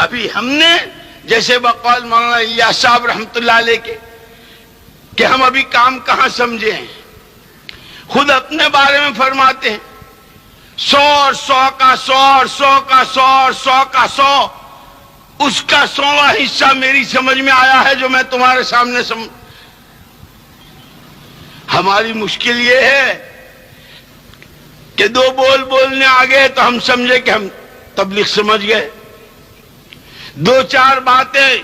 ابھی ہم نے جیسے بقول مولانا الیاس صاحب رحمت اللہ علیہ کے کہ ہم ابھی کام کہاں سمجھے ہیں، خود اپنے بارے میں فرماتے ہیں 100 اور 100 کا 100 اور 100 کا 100 اور 100 کا 100، اس کا 100واں حصہ میری سمجھ میں آیا ہے جو میں تمہارے سامنے ہماری مشکل یہ ہے کہ دو بول بولنے آگے تو ہم سمجھے کہ ہم تبلیغ سمجھ گئے، دو چار باتیں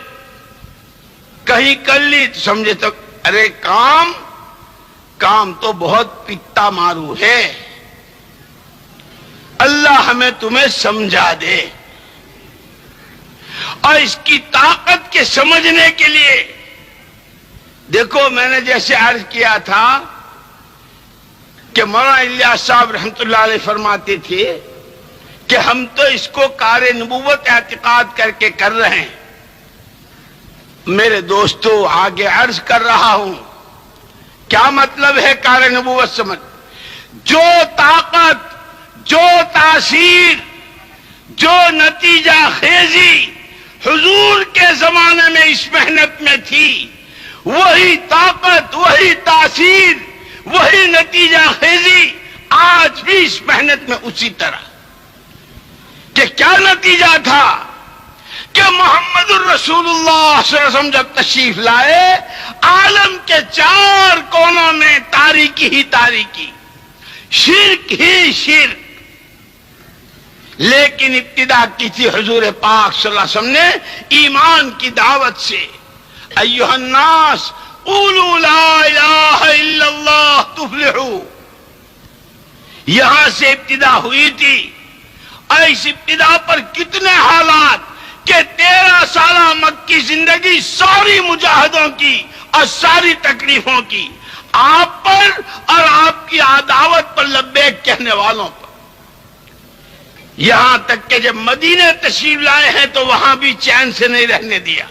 کہیں کر لی تو سمجھے تو ارے کام تو بہت پتا مارو ہے، اللہ ہمیں تمہیں سمجھا دے۔ اور اس کی طاقت کے سمجھنے کے لیے دیکھو میں نے جیسے عرض کیا تھا کہ مولانا الیاس صاحب رحمت اللہ علیہ فرماتے تھے کہ ہم تو اس کو کار نبوت اعتقاد کر کے کر رہے ہیں۔ میرے دوستو آگے عرض کر رہا ہوں کیا مطلب ہے کار نبوت سمجھ، جو طاقت، جو تاثیر، جو نتیجہ خیزی حضور کے زمانے میں اس محنت میں تھی، وہی طاقت، وہی تاثیر، وہی نتیجہ خیزی آج بھی اس محنت میں اسی طرح۔ کہ کیا نتیجہ تھا کہ محمد الرسول اللہ صلی اللہ علیہ وسلم جب تشریف لائے عالم کے چار کونوں میں تاریکی ہی تاریکی، شرک ہی شرک، لیکن ابتدا کی تھی حضور پاک صلی اللہ علیہ وسلم نے ایمان کی دعوت سے۔ ایھا الناس قولوا لا الہ الا اللہ تفلحوا، یہاں سے ابتدا ہوئی تھی۔ اور اس ابتدا پر کتنے حالات کہ 13 سالہ مکی زندگی ساری مجاہدوں کی اور ساری تکلیفوں کی، آپ پر اور آپ کی عداوت پر لبیک کہنے والوں پر، یہاں تک کہ جب مدینے تشریف لائے ہیں تو وہاں بھی چین سے نہیں رہنے دیا۔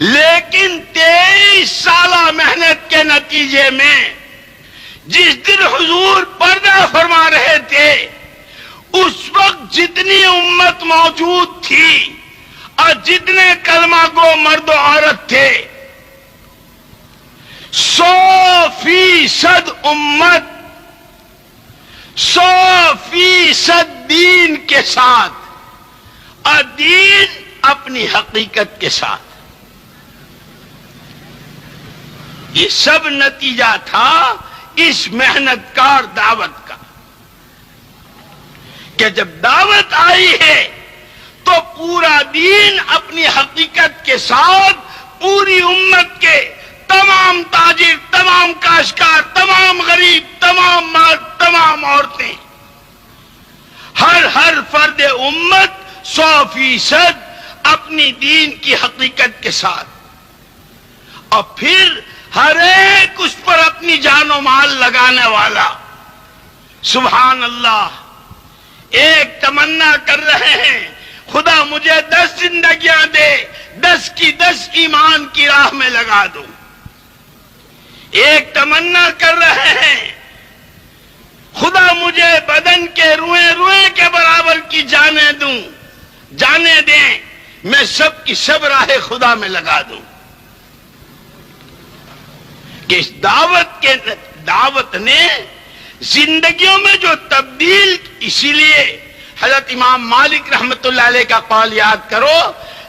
لیکن 23 سالہ محنت کے نتیجے میں جس دن حضور پردہ فرما رہے تھے اس وقت جتنی امت موجود تھی اور جتنے کلمہ گو مرد و عورت تھے 100% امت 100% دین کے ساتھ اور دین اپنی حقیقت کے ساتھ۔ یہ سب نتیجہ تھا اس محنت کا اور دعوت کا کہ جب دعوت آئی ہے تو پورا دین اپنی حقیقت کے ساتھ پوری امت کے تمام تاجر، تمام کاشتکار، تمام غریب، تمام مرد، تمام عورتیں، ہر فرد امت 100% اپنی دین کی حقیقت کے ساتھ، اور پھر ہر ایک اس پر اپنی جان و مال لگانے والا۔ سبحان اللہ، ایک تمنا کر رہے ہیں خدا مجھے 10 زندگیاں دے، 10 کی 10 ایمان کی راہ میں لگا دوں۔ ایک تمنا کر رہے ہیں خدا مجھے بدن کے روئیں کے برابر کی جانیں دوں، جانیں دیں، میں سب کی سب راہ خدا میں لگا دوں۔ کہ اس دعوت نے زندگیوں میں جو تبدیل، اسی لیے حضرت امام مالک رحمت اللہ علیہ کا قول یاد کرو،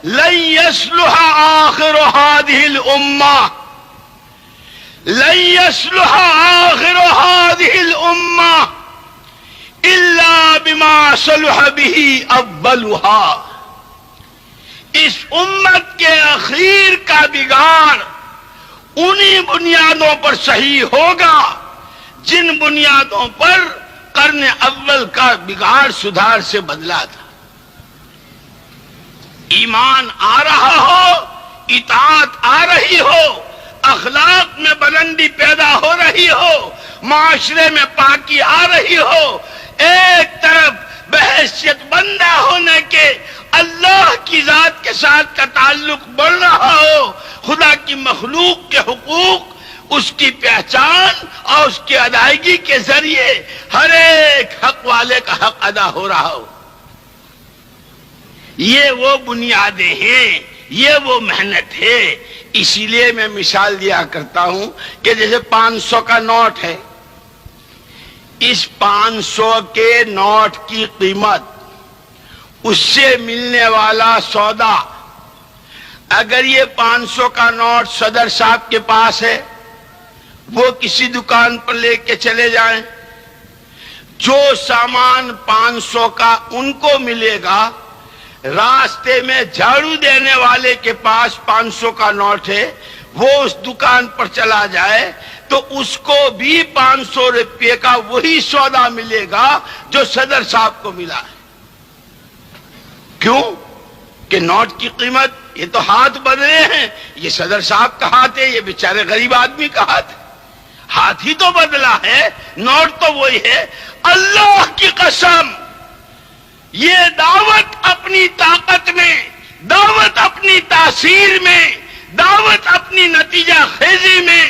لن يصلح آخر هذه الامہ، لن يصلح آخر هذه الامہ الا بما صلح به اولها۔ اس امت کے اخیر کا بگاڑ انہی بنیادوں پر صحیح ہوگا جن بنیادوں پر قرن اول کا بگاڑ سدھار سے بدلا تھا۔ ایمان آ رہا ہو، اطاعت آ رہی ہو، اخلاق میں بلندی پیدا ہو رہی ہو، معاشرے میں پاکی آ رہی ہو، ایک طرف بحیثیت بندہ ہونے کے اللہ کی ذات کے ساتھ کا تعلق بڑھ رہا ہو، خدا کی مخلوق کے حقوق، اس کی پہچان اور اس کی ادائیگی کے ذریعے ہر ایک حق والے کا حق ادا ہو رہا ہو۔ یہ وہ بنیادیں ہیں، یہ وہ محنت ہے۔ اسی لیے میں مثال دیا کرتا ہوں کہ جیسے 500 کا نوٹ ہے، اس 500 کے نوٹ کی قیمت، اس سے ملنے والا سودا، اگر یہ 500 کا نوٹ صدر صاحب کے پاس ہے، وہ کسی دکان پر لے کے چلے جائیں، جو سامان 500 کا ان کو ملے گا، راستے میں جھاڑو دینے والے کے پاس 500 کا نوٹ ہے، وہ اس دکان پر چلا جائے تو اس کو بھی 500 روپے کا وہی سودا ملے گا جو صدر صاحب کو ملا ہے۔ کیوں؟ کہ نوٹ کی قیمت، یہ تو ہاتھ بدلے ہیں، یہ صدر صاحب کا ہاتھ ہے، یہ بیچارے غریب آدمی کا ہاتھ ہے، ہاتھ ہی تو بدلا ہے، نوٹ تو وہی ہے۔ اللہ کی قسم، یہ دعوت اپنی طاقت میں، دعوت اپنی تاثیر میں، دعوت اپنی نتیجہ خیزی میں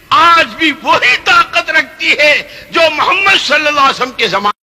آج بھی وہی طاقت رکھتی ہے جو محمد صلی اللہ علیہ وسلم کے زمانے